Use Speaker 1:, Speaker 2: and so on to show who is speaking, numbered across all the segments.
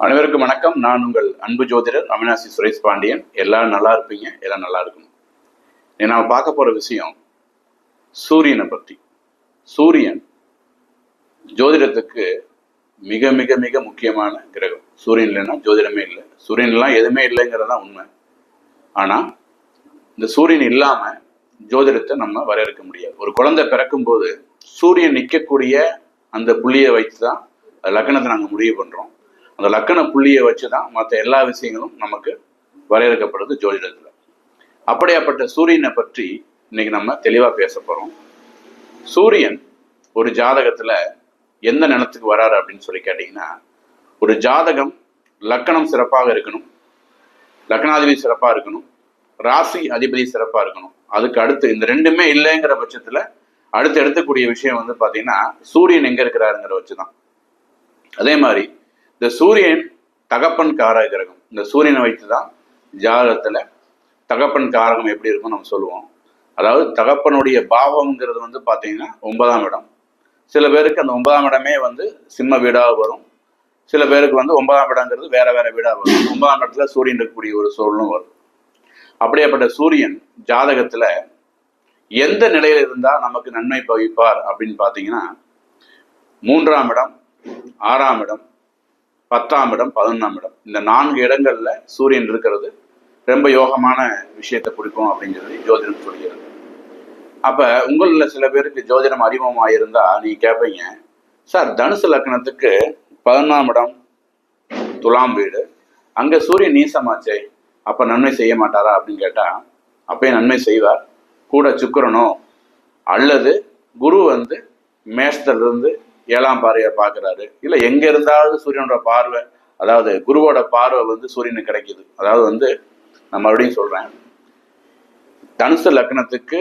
Speaker 1: அனைவருக்கும் வணக்கம். நான் உங்கள் அன்பு ஜோதிடர் அவினாசி சுரேஷ் பாண்டியன். எல்லாரும் நல்லா இருப்பீங்க, எல்லாம் நல்லா இருக்கணும். நாம் பார்க்க போற விஷயம் சூரியனை பற்றி. சூரியன் ஜோதிடத்துக்கு மிக மிக மிக முக்கியமான கிரகம். சூரியன் இல்லைன்னா ஜோதிடமே இல்லை. சூரியன்லாம் எதுவுமே இல்லைங்கிறதான் உண்மை. ஆனா இந்த சூரியன் இல்லாம ஜோதிடத்தை நம்ம வரையறுக்க முடியாது. ஒரு குழந்தை பிறக்கும் போது சூரியன் நிற்கக்கூடிய அந்த புள்ளியை வைத்து தான் லக்னத்தை நாங்கள் முடிவு பண்றோம். அந்த லக்கண புள்ளியை வச்சுதான் மற்ற எல்லா விஷயங்களும் நமக்கு வரையறுக்கப்படுது ஜோதிடத்துல. அப்படியாப்பட்ட சூரியனை பற்றி இன்னைக்கு நம்ம தெளிவா பேச போறோம். சூரியன் ஒரு ஜாதகத்துல எந்த நிலத்துக்கு வராரு அப்படின்னு சொல்லி கேட்டீங்கன்னா, ஒரு ஜாதகம் லக்கணம் சிறப்பாக இருக்கணும், லக்னாதிபதி சிறப்பா இருக்கணும், ராசி அதிபதி சிறப்பா இருக்கணும். அதுக்கு அடுத்து இந்த ரெண்டுமே இல்லைங்கிற பட்சத்துல அடுத்து எடுக்கக்கூடிய விஷயம் பாத்தீங்கன்னா சூரியன் எங்க இருக்கிறாருங்கிற வச்சுதான். அதே மாதிரி இந்த சூரியன் தகப்பன் காரக கிரகம். இந்த சூரியனை வைத்துதான் ஜாதகத்துல தகப்பன் காரகம் எப்படி இருக்கும் நம்ம சொல்லுவோம். அதாவது தகப்பனுடைய பாவம்ங்கிறது பாத்தீங்கன்னா 9ஆம் இடம். சில பேருக்கு அந்த 9ஆம் இடமே சிம்ம வீடாக வரும். சில பேருக்கு 9ஆம் இடங்கிறது வேற வேற வீடாக வரும். 9ஆம் இடத்துல சூரியன் இருக்கக்கூடிய ஒரு சூழலும் வரும். அப்படியேப்பட்ட சூரியன் ஜாதகத்துல எந்த நிலையில இருந்தா நமக்கு நன்மை பவிப்பார் அப்படின்னு பாத்தீங்கன்னா, 3ஆம் இடம், 6ஆம் இடம், 10ஆம் இடம், 11ஆம் இடம், இந்த 4 இடங்கள்ல சூரியன் இருக்கிறது ரொம்ப யோகமான விஷயத்தை கொடுக்கும் அப்படிங்கிறது ஜோதிடம் சொல்கிறது. அப்ப உங்கள சில பேருக்கு ஜோதிடம் அறிமுகமாயிருந்தா நீங்க கேட்பீங்க, சார் தனுசு லக்னத்துக்கு 11ஆம் இடம் துலாம் வீடு, அங்க சூரியன் நீசமாச்சே, அப்ப நன்மை செய்ய மாட்டாரா அப்படின்னு கேட்டா, அப்பயே நன்மை செய்வார். கூட சுக்கிரனோ அல்லது குரு மேஷத்துல இருந்து 7ஆம் பார்வையை பார்க்கிறாரு, இல்ல எங்க இருந்தாவது சூரியனோட பார்வை, அதாவது குருவோட பார்வை சூரியனுக்கு கிடைக்குது. அதாவது நான் மறுபடியும் சொல்றேன், தனுசு லக்னத்துக்கு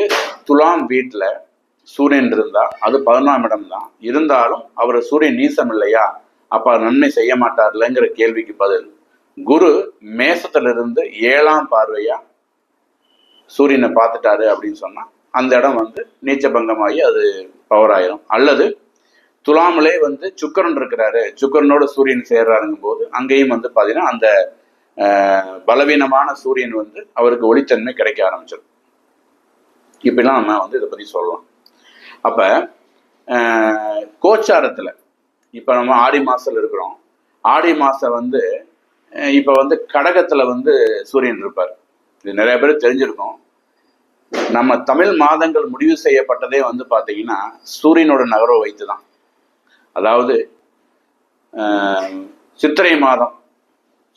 Speaker 1: துலாம் வீட்டுல சூரியன் இருந்தா அது 11ஆம் இடம் தான். இருந்தாலும் அவர் சூரியன் நீசம் இல்லையா, அப்ப நன்மை செய்ய மாட்டார்லங்கிற கேள்விக்கு பதில், குரு மேசத்துல இருந்து 7ஆம் பார்வையா சூரியனை பார்த்துட்டாரு அப்படின்னு சொன்னா அந்த இடம் நீச்சபங்கமாகி அது பவர் ஆயிரும். அல்லது துலாமிலே சுக்கரன் இருக்கிறாரு, சுக்கரனோட சூரியன் சேர்றாருங்கும் போது அங்கேயும் பாத்தீங்கன்னா அந்த பலவீனமான சூரியன் அவருக்கு ஒளித்தன்மை கிடைக்க ஆரம்பிச்சிடும். இப்படிலாம் நம்ம இதை பத்தி சொல்லலாம். அப்ப கோச்சாரத்துல இப்ப நம்ம ஆடி மாசத்துல இருக்கிறோம். ஆடி மாசம் இப்ப கடகத்துல சூரியன் இருப்பார். இது நிறைய பேர் தெரிஞ்சிருக்கும். நம்ம தமிழ் மாதங்கள் முடிவு செய்யப்பட்டதே பாத்தீங்கன்னா சூரியனோட நகர்வை வைத்துதான். அதாவது சித்திரை மாதம்,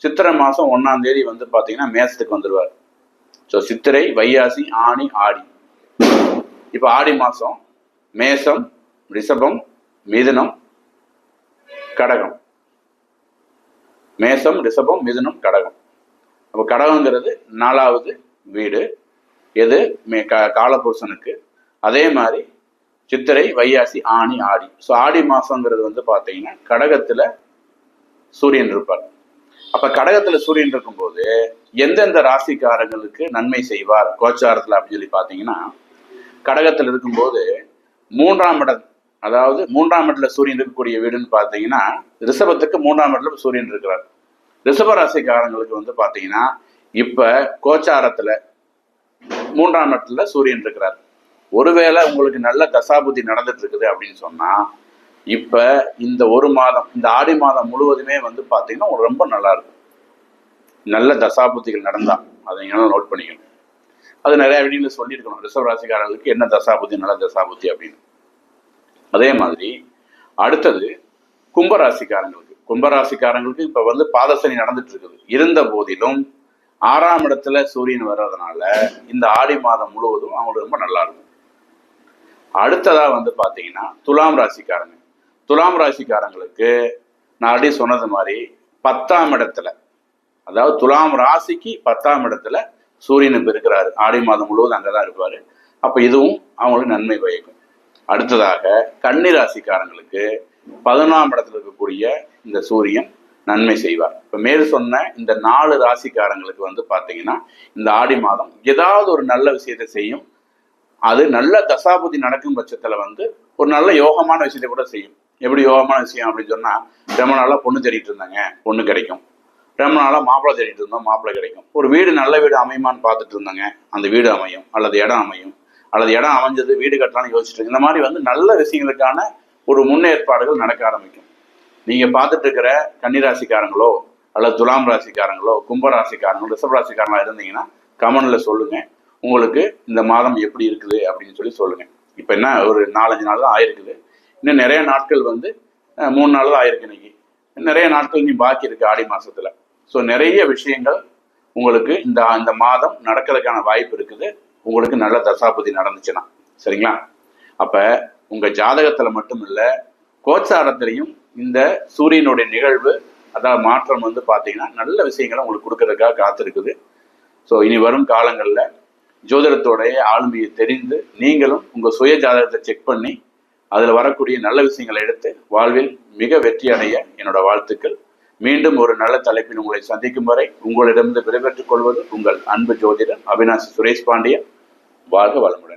Speaker 1: சித்திரை மாசம் 1ஆம் தேதி பாத்தீங்கன்னா மேசத்துக்கு வந்துருவார். ஸோ சித்திரை, வையாசி, ஆனி, ஆடி. இப்ப ஆடி மாசம் மேசம், ரிஷபம், மிதுனம், கடகம். மேசம், ரிஷபம், மிதுனம், கடகம். அப்ப கடகங்கிறது 4ஆவது வீடு. எது காலபுருஷனுக்கு. அதே மாதிரி சித்திரை, வையாசி, ஆனி, ஆடி. ஸோ ஆடி மாசங்கிறது பாத்தீங்கன்னா கடகத்துல சூரியன் இருப்பார். அப்ப கடகத்துல சூரியன் இருக்கும்போது எந்தெந்த ராசிக்காரங்களுக்கு நன்மை செய்வார் கோச்சாரத்துல அப்படின்னு சொல்லி பாத்தீங்கன்னா, கடகத்துல இருக்கும்போது 3ஆம் இடம், அதாவது 3ஆம் இடத்துல சூரியன் இருக்கக்கூடிய வீடுன்னு பாத்தீங்கன்னா ரிஷபத்துக்கு 3ஆம் இடத்துல சூரியன் இருக்கிறார். ரிஷப ராசிக்காரங்களுக்கு பாத்தீங்கன்னா இப்ப கோச்சாரத்துல 3ஆம் இடத்துல சூரியன் இருக்கிறார். ஒருவேளை உங்களுக்கு நல்ல தசாபுத்தி நடந்துட்டு இருக்குது அப்படின்னு சொன்னா, இப்ப இந்த ஒரு மாதம், இந்த ஆடி மாதம் முழுவதுமே பாத்தீங்கன்னா ரொம்ப நல்லா இருக்கும். நல்ல தசாபுத்திகள் நடந்தா அதை நீங்க நோட் பண்ணிக்கணும். அது நிறைய வீடியோல சொல்லியிருக்கணும், ரிஷப ராசிக்காரர்களுக்கு என்ன தசாபுத்தி, நல்ல தசாபுத்தி அப்படின்னு. அதே மாதிரி அடுத்தது கும்பராசிக்காரங்களுக்கு. கும்பராசிக்காரங்களுக்கு இப்ப பாதசனி நடந்துட்டு இருக்குது. இருந்த போதிலும் 6ஆம் இடத்துல சூரியன் வர்றதுனால இந்த ஆடி மாதம் முழுவதும் அவங்களுக்கு ரொம்ப நல்லா இருக்கும். அடுத்ததா பாத்தீங்கன்னா துலாம் ராசிக்காரங்க. துலாம் ராசிக்காரங்களுக்கு நான் ஆல்ரெடி சொன்னது மாதிரி 10ஆம் இடத்துல, அதாவது துலாம் ராசிக்கு 10ஆம் இடத்துல சூரியன் இப்ப இருக்கிறாரு. ஆடி மாதம் முழுவதும் அங்கதான் இருப்பாரு. அப்ப இதுவும் அவங்களுக்கு நன்மை பயக்கும். அடுத்ததாக கன்னி ராசிக்காரங்களுக்கு 11ஆம் இடத்துல இருக்கக்கூடிய இந்த சூரியன் நன்மை செய்வார். இப்ப மேல் சொன்ன இந்த 4 ராசிக்காரங்களுக்கு பாத்தீங்கன்னா இந்த ஆடி மாதம் ஏதாவது ஒரு நல்ல விஷயத்தை செய்யும். அது நல்ல தசாபுதி நடக்கும் பட்சத்துல வந்து ஒரு நல்ல யோகமான விஷயத்தை கூட செய்யும். எப்படி யோகமான விஷயம் அப்படின்னு சொன்னா, ரொம்ப நாளா பொண்ணு தேடிட்டு இருந்தாங்க, பொண்ணு கிடைக்கும். ரொம்ப நாளா மாப்பிள்ளை தேடிட்டு இருந்தோம், மாப்பிள்ளை கிடைக்கும். ஒரு வீடு நல்ல வீடு அமையுமான்னு பார்த்துட்டு இருந்தாங்க, அந்த வீடு அமையும். அல்லது இடம் அமையும், அல்லது இடம் அமைஞ்சது வீடு கட்டலாம்னு யோசிச்சுட்டு இந்த மாதிரி வந்து நல்ல விஷயங்களுக்கான ஒரு முன்னேற்பாடுகள் நடக்க ஆரம்பிக்கும். நீங்க பார்த்துட்டு இருக்கிற கன்னிராசிக்காரங்களோ அல்லது துலாம் ராசிக்காரங்களோ கும்பராசிக்காரங்களோ ரிஷபராசிக்காரங்களா இருந்தீங்கன்னா கமெண்ட்ல சொல்லுங்க, உங்களுக்கு இந்த மாதம் எப்படி இருக்குது அப்படின்னு சொல்லி சொல்லுங்க. இப்போ என்ன ஒரு 4-5 நாள் தான் ஆயிருக்குது, இன்னும் நிறைய நாட்கள் வந்து 3 நாள் தான் ஆயிருக்கு. இன்னைக்கு நிறைய நாட்கள் நீ பாக்கி இருக்கு ஆடி மாசத்துல. ஸோ நிறைய விஷயங்கள் உங்களுக்கு இந்த மாதம் நடக்கிறதுக்கான வாய்ப்பு இருக்குது, உங்களுக்கு நல்ல தசாபுதி நடந்துச்சுன்னா. சரிங்களா? அப்ப உங்க ஜாதகத்துல மட்டும் இல்ல, கோச்சாரத்திலையும் இந்த சூரியனுடைய நிகழ்வு அதாவது மாற்றம் வந்து பாத்தீங்கன்னா நல்ல விஷயங்களை உங்களுக்கு கொடுக்கறதுக்காக காத்திருக்குது. ஸோ இனி வரும் காலங்களில் ஜோதிடத்தோடைய ஆளுமையை தெரிந்து நீங்களும் உங்கள் சுய ஜாதகத்தை செக் பண்ணி அதில் வரக்கூடிய நல்ல விஷயங்களை எடுத்து வாழ்வில் மிக வெற்றி அடைய என்னோட வாழ்த்துக்கள். மீண்டும் ஒரு நல்ல தலைப்பில் உங்களை சந்திக்கும் வரை உங்களிடமிருந்து விடைபெற்றுக் கொள்வது உங்கள் அன்பு ஜோதிடர் அவினாசி சுரேஷ் பாண்டியன். வாழ்க வளமுடன்.